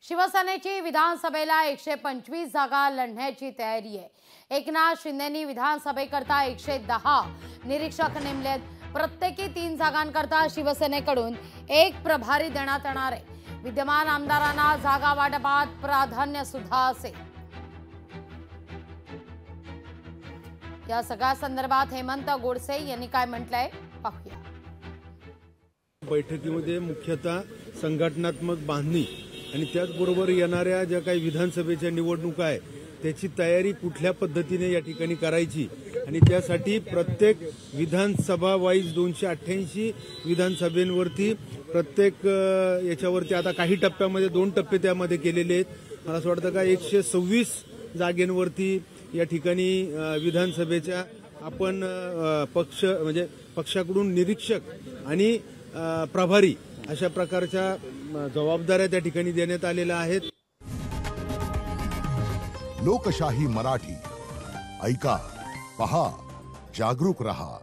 शिवसेनेची विधानसभेला 125 जागा लढण्याची तयारी आहे। एकनाथ शिंदेंनी विधानसभेकरता 110 निरीक्षक नेमलेत। प्रत्येकी 3 जागांकरता शिवसेनेकडून एक प्रभारी देण्यात येणार आहे। विद्यमान आमदारांना जागा वाटपात प्राधान्य सुद्धा असेल। या सगळ्या संदर्भात हेमंत गोडसे यांनी काय म्हटलंय पाहूया। बैठकीमध्ये मुख्यतः संघटनात्मक बांधणी आणि त्याचबरोबर येणाऱ्या ज्या काही विधानसभेच्या निवडणुका आहे त्याची तयारी कुठल्या पद्धतीने या ठिकाणी करायची आणि त्यासाठी प्रत्येक विधानसभा वाईज 288 विधानसभेंवरती प्रत्येक याच्यावरती आता काही टप्प्यामध्ये 2 टप्पे त्यामध्ये केलेले आहेत। मला असं वाटतं का 126 जागेंवरती या ठिकाणी विधानसभेच्या आपण पक्ष म्हणजे पक्षाकडून निरीक्षक आणि प्रभारी अशा प्रकारच्या जबाबदाऱ्या त्या ठिकाणी देण्यात आलेल्या आहेत। लोकशाही मराठी ऐका, पहा, जागरूक रहा।